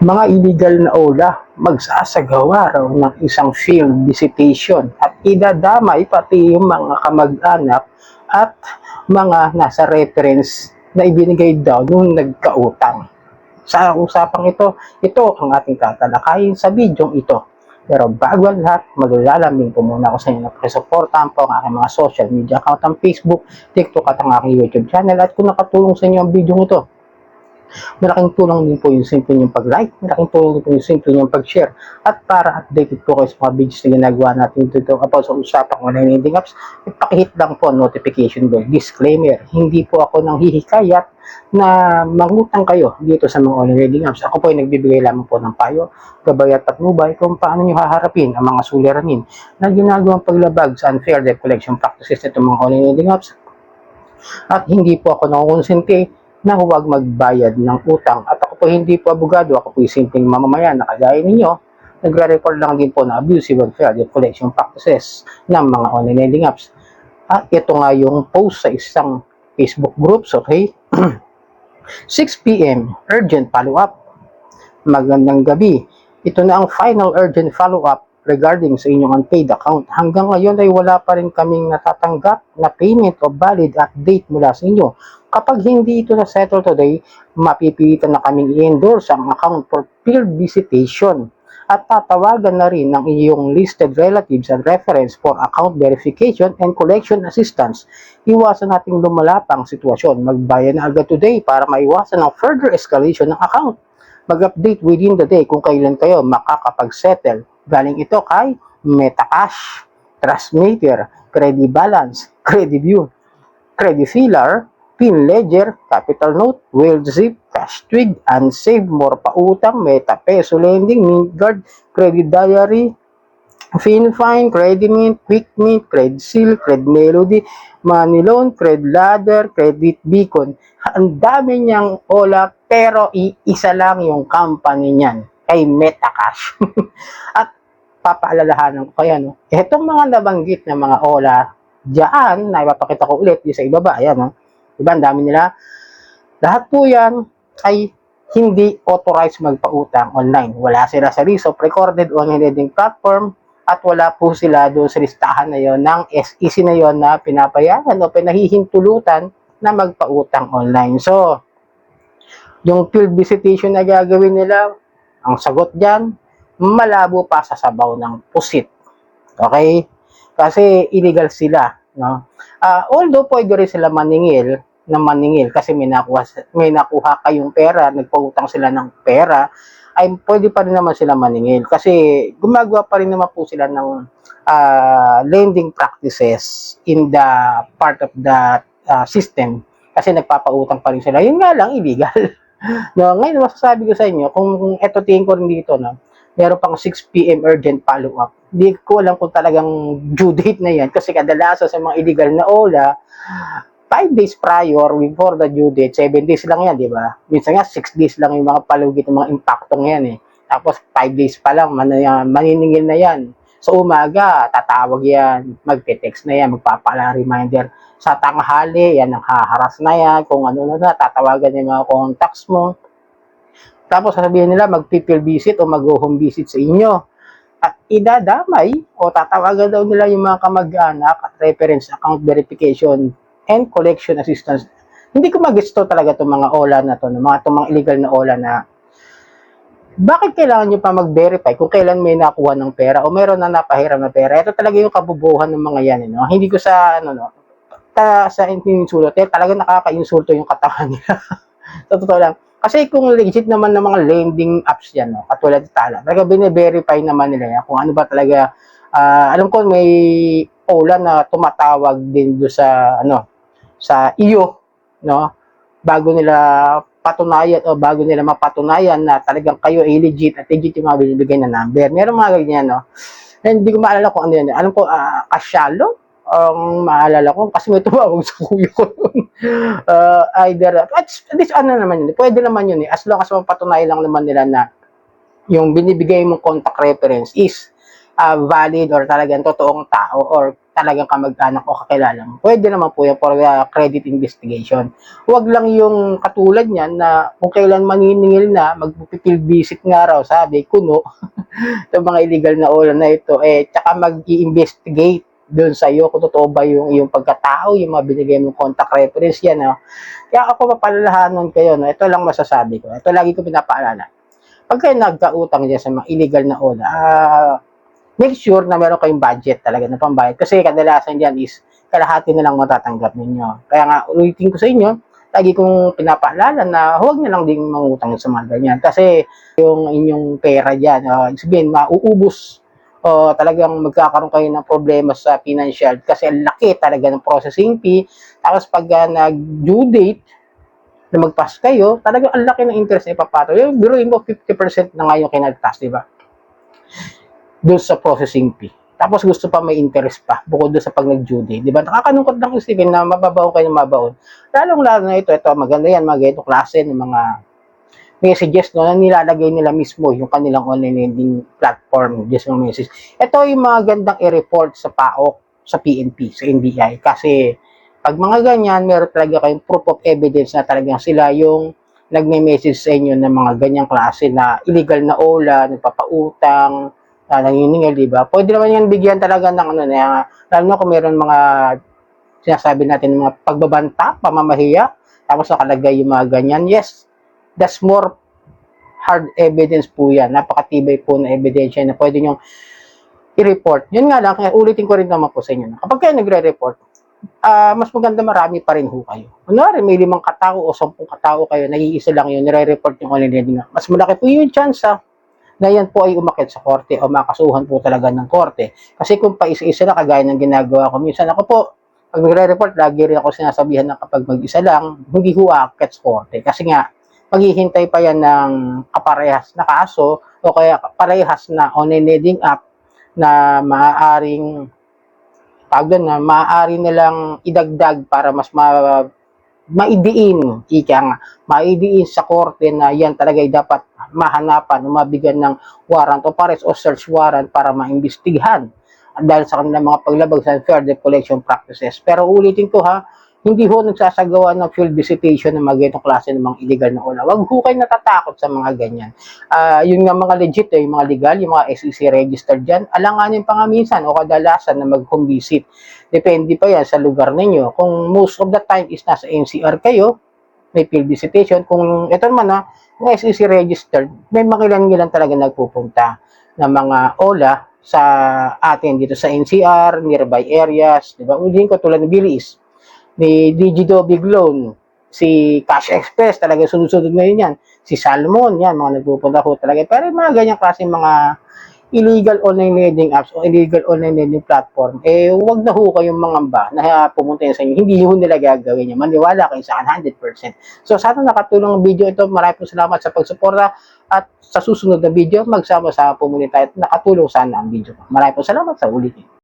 Mga illegal na ola magsasagawa raw ng isang field visitation at idadamay pati yung mga kamag-anak at mga nasa reference na ibinigay daw nung nagkautang. Sa usapang ito ang ating tatalakayin sa bidyong ito. Pero bago ang lahat, maglalalamig po muna ako sa inyo na pakisuportahan po ang aking mga social media account ang Facebook, TikTok at ang aking YouTube channel. At kung nakatulong sa inyo ang bidyong ito, malaking tulong din po yung simple niyong pag-like, malaking tulong din po yung simple niyong pag-share. At para updated po kayo sa mga videos na ginagawa natin dito about sa usapang online lending apps, ipakihit lang po ang notification bell. Disclaimer, hindi po ako nang hihikayat na mangutang kayo dito sa mga online lending apps. Ako po ay nagbibigay lamang po ng payo, gabay at patnubay kung paano nyo haharapin ang mga suliranin na ginagawang paglabag sa unfair debt collection practices nitong mga online lending apps. At hindi po ako nakukonsente na huwag magbayad ng utang. At ako po hindi po abogado, ako po yung simpleng mamamayan na kagaya ninyo, nagre-report lang din po na abusive and fair debt collection practices ng mga online lending apps. At ito nga yung post sa isang Facebook groups, okay? 6 p.m. urgent follow-up. Magandang gabi. Ito na ang final urgent follow-up regarding sa inyong unpaid account. Hanggang ngayon ay wala pa rin kaming natatanggap na payment o valid update mula sa inyo. Kapag hindi ito na-settle today, mapipilitan na kaming i-endorse ang account for field visitation at tatawagan na rin ng iyong listed relatives and reference for account verification and collection assistance. Iwasan nating lumalapang sitwasyon. Magbayad na agad today para maiwasan ang further escalation ng account. Mag-update within the day kung kailan kayo makakapag-settle. Galing ito kay Metacash, Trustmaker, Credibalance, Crediview, Credifillar, Pinledger, Capital Note, WorldZip, CashTwig, Unsave, More Pautang, MetaPeso Lending, Mintguard, Credit Diary, FinFine, Credimint, QuickMint, CredSeal, CredMelody, Moneyloan, CredLadder, Credit Beacon. Ang dami niyang ola pero isa lang yung company niyan kay Metacash. At papaalalahanan ko kayo, no? Itong mga nabanggit na mga ola diyan, na ipapakita ko ulit yung sa ibaba, ayan, no? Diba, ang dami nila. Lahat po yan ay hindi authorized magpautang online. Wala sila sa RISOP, recorded online lending platform, at wala po sila doon sa listahan na yon ng SEC na yon na pinapayagan o pinahihintulutan na magpautang online. So, yung field visitation na gagawin nila, ang sagot dyan, malabo pa sa sabaw ng pusit. Okay? Kasi illegal sila. No? Although pwede rin sila maningil kasi may nakuha kayong pera, nagpautang sila ng pera, ay pwede pa rin naman sila maningil kasi gumagawa pa rin naman po sila ng lending practices in the part of the system kasi nagpapautang pa rin sila. Yun nga lang, illegal. No, ngayon masasabi ko sa inyo, kung eto tingin ko rin dito, no, meron pang 6 p.m. urgent follow-up. Hindi ko alam kung talagang due date na yan kasi kadalasan sa mga illegal na ola, 5 days prior before the due date, 7 days lang yan, di ba? Minsan nga, 6 days lang yung mga palugit ng mga impaktong yan eh. Tapos 5 days pa lang, maniningil na yan. Sa umaga, tatawag yan, magte-text na yan, magpapala reminder. Sa tanghali, yan, ang haharas na yan, kung ano na, tatawagan yung mga contacts mo. Tapos sasabihin nila, mag-field visit o mag-home visit sa inyo. At idadamay o tatawagan daw nila yung mga kamag-anak at reference account verification and collection assistance. Hindi ko mag-gusto talaga itong mga ola na to, itong mga illegal na ola na bakit kailangan nyo pa mag-verify kung kailan may nakuha ng pera o meron na napahiram na pera. Ito talaga yung kabubuhan ng mga yan. No? Hindi ko sa, sa insulto, talaga nakaka-insulto yung katawan nila. Sa totoo lang. Kasi kung legit naman ng mga lending apps yan, no? Katulad ng Tala, talaga bine-verify naman nila yan kung ano ba talaga. Alam ko may ola na tumatawag din do sa iyo, no? Bago nila patunayan o bago nila mapatunayan na talagang kayo ay legit at legit yung mga binibigay na number. Meron mga ganyan, no? And hindi ko maalala kung ano yan. Alam ko, kasyalo, ang maalala ko, kasi may tumawag sa kuya ko. Either, at least ano naman yun, pwede naman yun eh, as long as mapatunayan lang naman nila na yung binibigay mong contact reference is valid or talagang totoong tao or talagang kamag-anak o kakilala mo, pwede naman po yan for credit investigation. Huwag lang yung katulad niyan na kung kailan maniningil na, mag-field visit nga raw, sabi, kuno, itong mga illegal na ulan na ito, tsaka mag-i-investigate doon sa iyo kung totoo ba yung pagkatao, yung mga binigay mong contact reference yan. No? Kaya ako papalalahanan kayo, no? Ito lang masasabi ko. Ito lagi ko pinapaalala. Pag kayo nagkautang dyan sa mga illegal na ulan, make sure na meron kayong budget talaga na pambayad. Kasi kadalasan dyan is kalahati na lang matatanggap ninyo. Kaya nga, ulitin ko sa inyo, lagi kong pinapaalala na huwag na lang din mangutang sa mga ganyan. Kasi yung inyong pera dyan, sabihin, mauubos o talagang magkakaroon kayo ng problema sa financial kasi ang laki talaga ng processing fee. Tapos pag nag-due date na mag-pass kayo, talagang ang laki ng interest na ipapato. Yung biruin mo, 50% na nga yung kinagtas, di ba? Doon sa processing fee. Tapos gusto pa may interest pa, bukod doon sa pag nag-due date. Di ba? Nakakalungkot lang isipin na mababaon kayo ng mabaon. Lalong-lalo na ito, maganda yan, mga ganitong klase ng mga messages no, na nilalagay nila mismo yung kanilang online lending platform, just yung message. Ito yung mga gandang i-report sa PAOK, sa PNP, sa NBI. Kasi pag mga ganyan, meron talaga kayong proof of evidence na talagang sila yung nagme-message sa inyo ng mga ganyang klase na illegal na ola, nagpapautang, nanginingil, di ba? Pwede naman yan bigyan talaga ng ano na, lalo na kung meron mga sinasabi natin mga pagbabanta, pamamahiya, tapos nakalagay yung mga ganyan. Yes, that's more hard evidence po yan. Napakatibay po na ebidensya na pwede nyo i-report. Yun nga lang, kaya ulitin ko rin naman po sa inyo. Kapag kayo nagre-report, mas maganda marami pa rin ho kayo. Kunwari, may 5 katao o 10 katao kayo, nag-iisa lang yun, nire-report yung online lending. Mas malaki po yung chance na yan po ay umakit sa korte o makasuhan po talaga ng korte. Kasi kung pa isa-isa na, kagaya ng ginagawa ko, minsan ako po, pag nagre-report, lagi rin ako sinasabihan na kapag mag-isa lang, hindi ho akit sa korte. Kasi nga, maghihintay pa yan ng kaparehas na kaso o kaya parehas na online lending app na maaaring maaari nilang idagdag para mas maidiin, maidiin sa korte na yan talaga ay dapat mahanapan o mabigyan ng warrant o pares o search warrant para maimbestigahan dahil sa kanilang mga paglabag sa unfair debt collection practices. Pero ulitin ko hindi ho nagsasagawa ng field visitation ng mga ganitong klase ng mga illegal na ola. Huwag ho kayo natatakot sa mga ganyan. Yun nga mga legit, yung mga legal, yung mga SEC registered dyan, alanganin pa nga minsan o kadalasan na mag-home visit. Depende pa yan sa lugar ninyo. Kung most of the time is nasa NCR kayo, may field visitation. Kung ito naman yung SEC registered, may makilan-ngilan talaga nagpupunta ng mga ola sa atin dito sa NCR, nearby areas, di ba? Ulitin ko tulad ng Bilis, ni Digido Big Loan, si Cash Express, talaga sunod-sunod ngayon yan. Si Salmon, yan, mga nagpupunta ko talaga. Pero mga ganyang klase mga illegal online lending apps o illegal online lending platform, huwag na ho kayong mangamba na pumunta yan sa inyo. Hindi ho nila gagawin yan. Maniwala kayo sa akin, 100%. So, sana nakatulong ang video ito. Maraming salamat sa pagsuporta at sa susunod na video, magsama-sama po muli tayo. Nakatulong sana ang video. Maraming salamat sa ulitin.